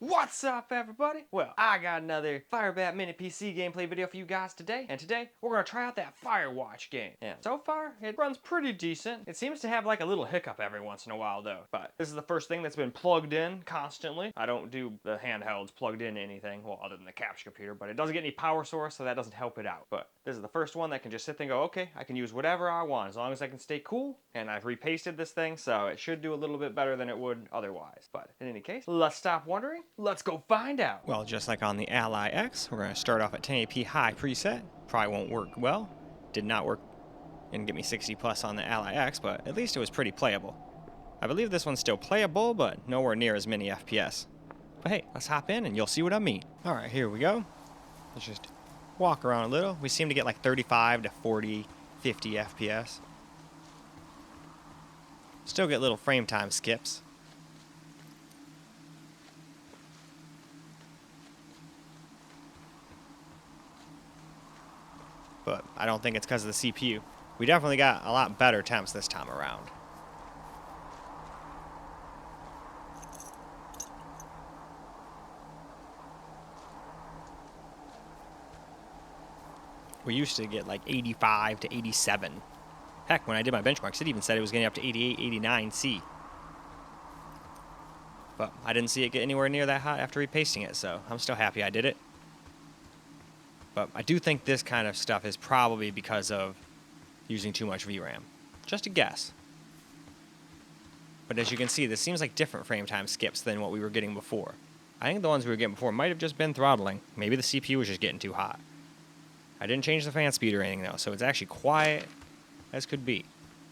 What's up, everybody? Well, I got another FIREBAT mini PC gameplay video for you guys today, and today we're gonna try out that Firewatch game. And so far, it runs pretty decent. It seems to have like a little hiccup every once in a while though, but this is the first thing that's been plugged in constantly. I don't do the handhelds plugged into anything, well, other than the capture computer, but it doesn't get any power source, so that doesn't help it out. But this is the first one that can just sit there and go, okay, I can use whatever I want as long as I can stay cool, and I've repasted this thing, so it should do a little bit better than it would otherwise. But in any case, let's stop wondering. Let's go find out. Well, just like on the Ally X, we're going to start off at 1080p high preset. Probably won't work well. Did not work and get me 60 plus on the Ally X, but at least it was pretty playable. I believe this one's still playable, but nowhere near as many FPS. But hey, let's hop in and you'll see what I mean. Alright, here we go. Let's just walk around a little. We seem to get like 35 to 40, 50 FPS. Still get little frame time skips. But I don't think it's because of the CPU. We definitely got a lot better temps this time around. We used to get like 85 to 87. Heck, when I did my benchmarks, it even said it was getting up to 88, 89C. But I didn't see it get anywhere near that hot after repasting it, so I'm still happy I did it. But I do think this kind of stuff is probably because of using too much VRAM. Just a guess. But as you can see, this seems like different frame time skips than what we were getting before. I think the ones we were getting before might have just been throttling. Maybe the CPU was just getting too hot. I didn't change the fan speed or anything though, so it's actually quiet as could be.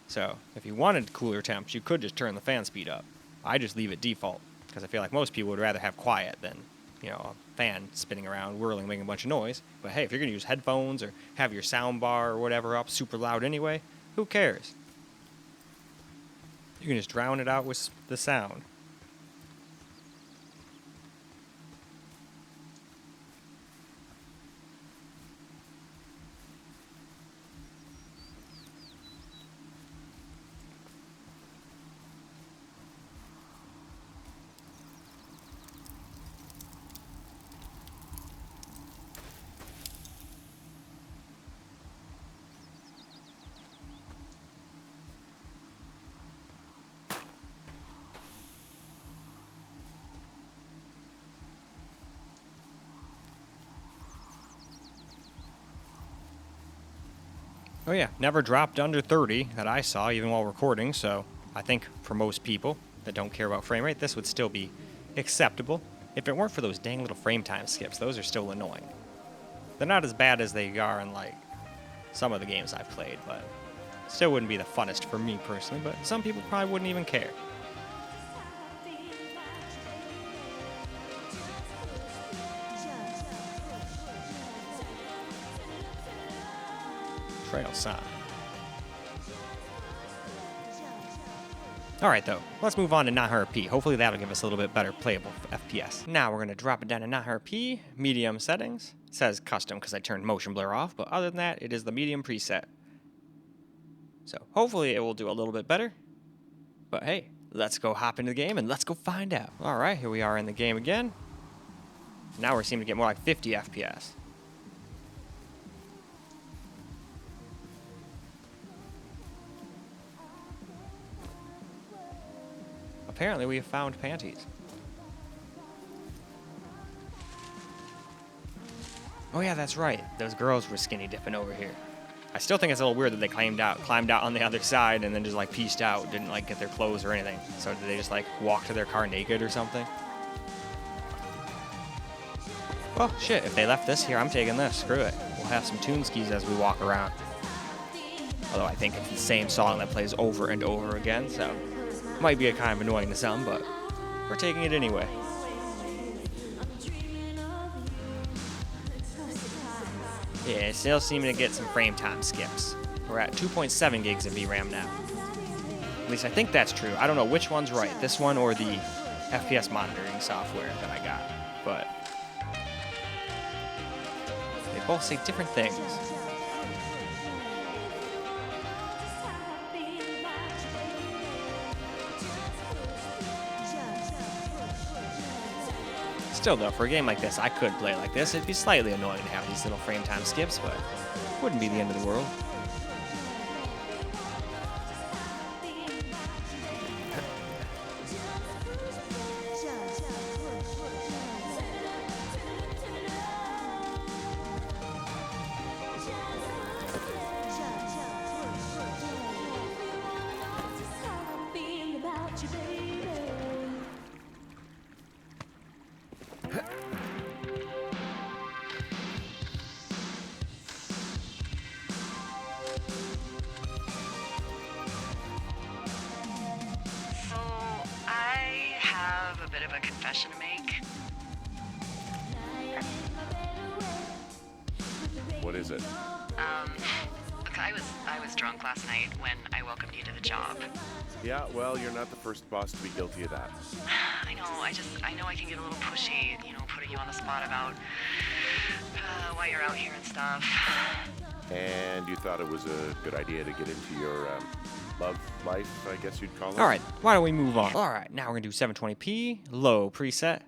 So if you wanted cooler temps, you could just turn the fan speed up. I just leave it default, because I feel like most people would rather have quiet than, you know, a fan spinning around, whirling, making a bunch of noise. But hey, if you're going to use headphones or have your sound bar or whatever up super loud anyway, who cares? You can just drown it out with the sound. Oh yeah, never dropped under 30 that I saw even while recording, so I think for most people that don't care about frame rate, this would still be acceptable. If it weren't for those dang little frame time skips, those are still annoying. They're not as bad as they are in like some of the games I've played, but still wouldn't be the funnest for me personally, but some people probably wouldn't even care. Trail sign. Alright though, let's move on to 900p. Hopefully that'll give us a little bit better playable FPS. Now we're going to drop it down to 900p, medium settings. It says custom because I turned motion blur off, but other than that, it is the medium preset. So hopefully it will do a little bit better. But hey, let's go hop into the game and let's go find out. Alright, here we are in the game again. Now we're seeming to get more like 50 FPS. Apparently we have found panties. Oh yeah, that's right. Those girls were skinny dipping over here. I still think it's a little weird that they climbed out on the other side and then just like pieced out, didn't like get their clothes or anything. So did they just like walk to their car naked or something? Well, shit, if they left this here, I'm taking this. Screw it. We'll have some tune skis as we walk around. Although I think it's the same song that plays over and over again, so might be a kind of annoying to some, but we're taking it anyway. Yeah, still seeming to get some frame time skips. We're at 2.7 gigs of VRAM now. At least I think that's true. I don't know which one's right, this one or the FPS monitoring software that I got, but they both say different things. Still though, for a game like this, I could play like this. It'd be slightly annoying to have these little frame time skips, but wouldn't be the end of the world. A bit of a confession to make. What is it? Look, I was drunk last night when I welcomed you to the job. Yeah, well, you're not the first boss to be guilty of that. I know I can get a little pushy, putting you on the spot about why you're out here and stuff. And you thought it was a good idea to get into your love life, I guess you'd call it? Alright, why don't we move on? Alright, now we're going to do 720p, low preset.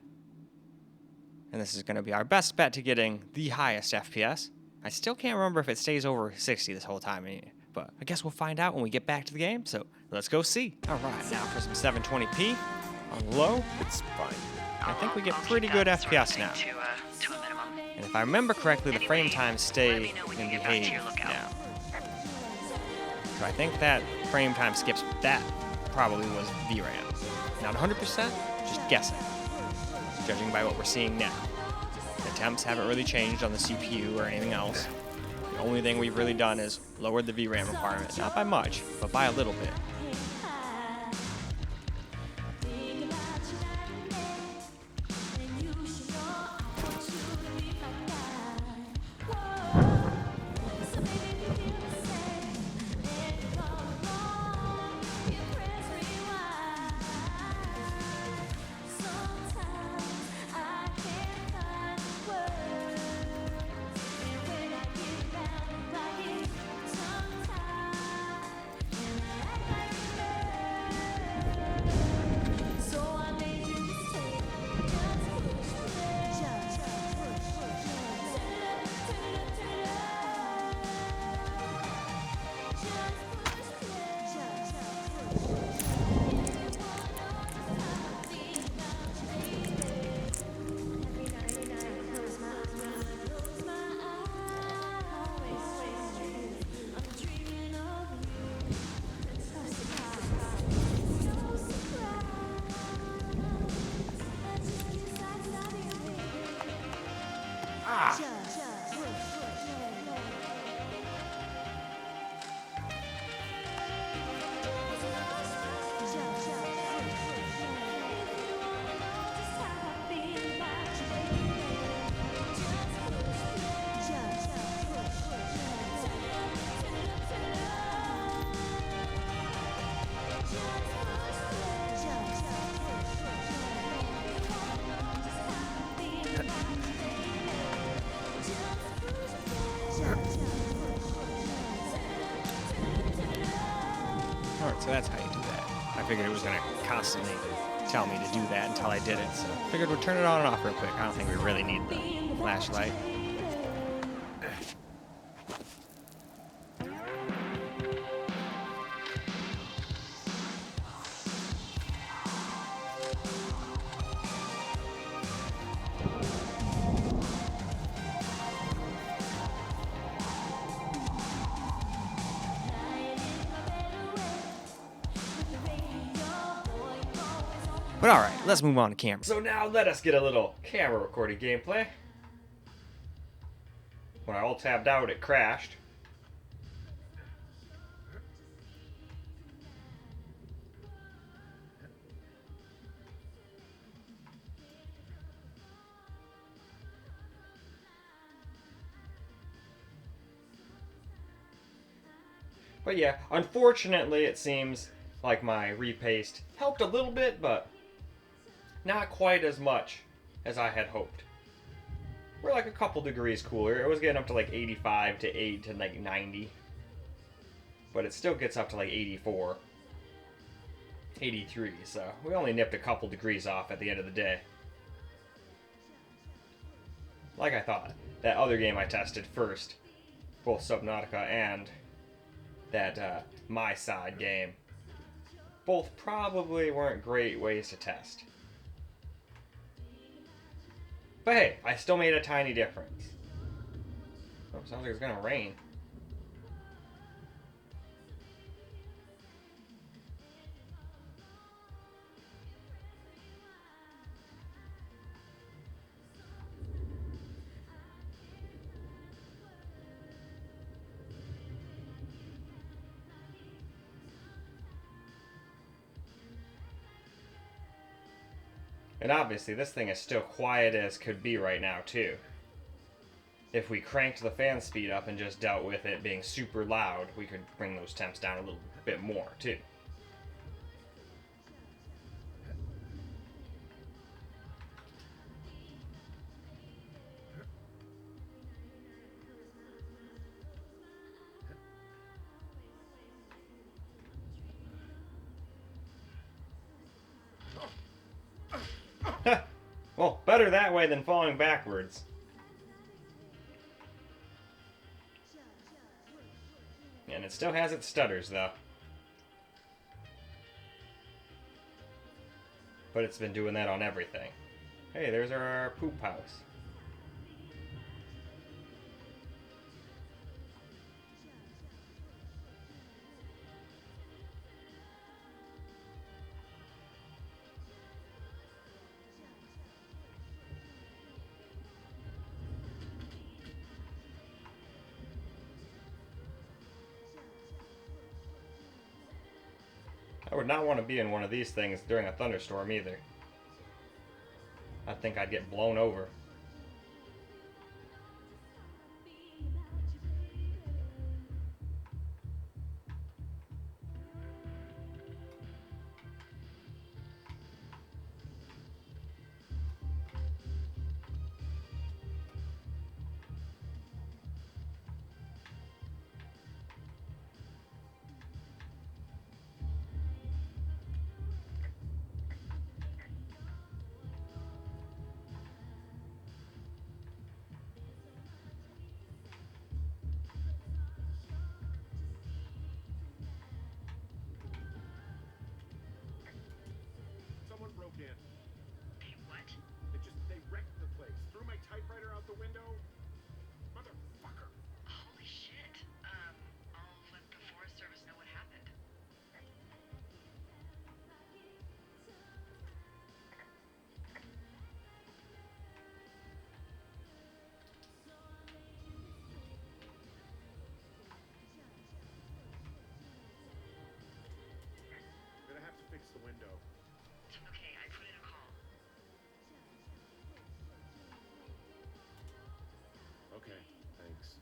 And this is going to be our best bet to getting the highest FPS. I still can't remember if it stays over 60 this whole time, but I guess we'll find out when we get back to the game, so let's go see. Alright, now for some 720p on low. It's fine. I think we get I'll pretty keep good that sort of FPS thing now. To a minimum. And if I remember correctly, the frame Anyway, times let stay me know when in you the get back to 80s your lookout. now. So I think that frame time skips, that probably was VRAM. Not 100%, just guessing. Judging by what we're seeing now. The temps haven't really changed on the CPU or anything else. The only thing we've really done is lowered the VRAM requirement. Not by much, but by a little bit. Alright, so that's how you do that. I figured it was going to constantly tell me to do that until I did it, so I figured we'd turn it on and off real quick. I don't think we really need the flashlight. But alright, let's move on to camera. So now let us get a little camera recorded gameplay. When I alt tabbed out, it crashed. But yeah, unfortunately it seems like my repaste helped a little bit, but not quite as much as I had hoped. We're like a couple degrees cooler. It was getting up to like 85 to 8 to like 90. But it still gets up to like 84. 83, so we only nipped a couple degrees off at the end of the day. like I thought. That other game I tested first, both Subnautica and that My Side game, both probably weren't great ways to test. But hey, I still made a tiny difference. Oh, sounds like it's gonna rain. And obviously, this thing is still quiet as could be right now, too. If we cranked the fan speed up and just dealt with it being super loud, we could bring those temps down a little bit more, too. Well, better that way than falling backwards. And it still has its stutters, though. But it's been doing that on everything. Hey, there's our poop house. I would not want to be in one of these things during a thunderstorm either. I think I'd get blown over. Someone broke in. Hey, what? They wrecked the place. Threw my typewriter out the window. Motherfucker. Holy shit. I'll let the Forest Service know what happened. Gonna have to fix the window. Okay, I put in a call. Okay, thanks.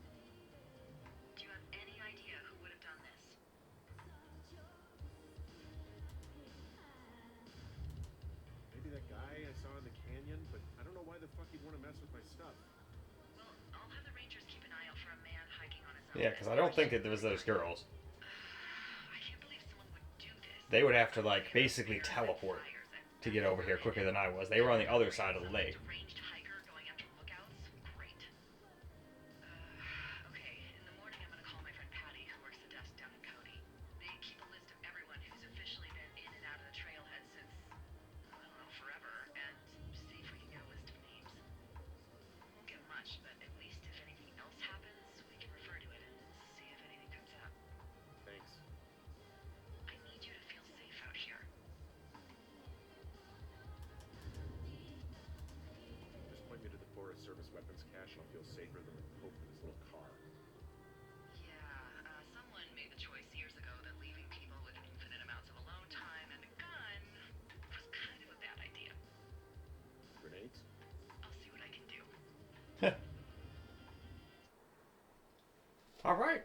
Do you have any idea who would have done this? Maybe that guy I saw in the canyon, but I don't know why the fuck he'd want to mess with my stuff. Well, I'll have the Rangers keep an eye out for a man hiking on his own. Yeah, because I don't think that there was those girls. I can't believe someone would do this. They would have to, like, basically teleport to get over here quicker than I was. They were on the other side of the lake. Deranged hiker going after lookouts? Great. Okay, in the morning I'm gonna call my friend Patty, who works the desk down in Cody. They keep a list of everyone who's officially been in and out of the trailhead since, I don't know, forever, and see if we can get a list of names. Won't get much, but at least if anything else happens, we can refer to it and see if anything comes up. Thanks. I need you to feel safe out here. Just point me to the Forest Service weapons cache and I'll feel safer than the Pope in his little car. Yeah, someone made the choice years ago that leaving people with infinite amounts of alone time and a gun was kind of a bad idea. Grenades? I'll see what I can do. Alright.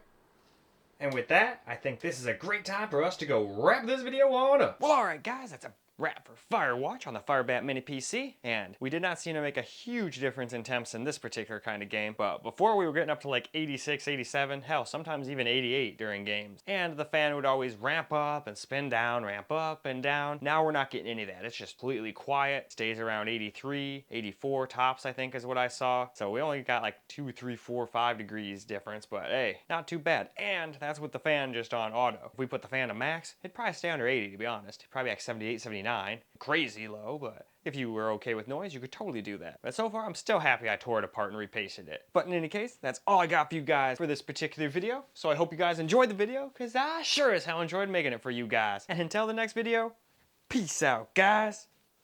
And with that, I think this is a great time for us to go wrap this video on up. Well, alright guys, that's wrap for Firewatch on the FIREBAT mini PC, and we did not seem to make a huge difference in temps in this particular kind of game, but before we were getting up to like 86, 87, hell, sometimes even 88 during games. And the fan would always ramp up and spin down, ramp up and down. Now we're not getting any of that. It's just completely quiet, stays around 83, 84 tops, I think is what I saw. So we only got like 2, 3, 4, 5 degrees difference, but hey, not too bad. And that's with the fan just on auto. If we put the fan to max, it'd probably stay under 80 to be honest. It'd probably like 78, 79. Crazy low, but if you were okay with noise, you could totally do that. But so far, I'm still happy I tore it apart and repasted it. But in any case, that's all I got for you guys for this particular video. So I hope you guys enjoyed the video, because I sure as hell enjoyed making it for you guys. And until the next video, peace out, guys.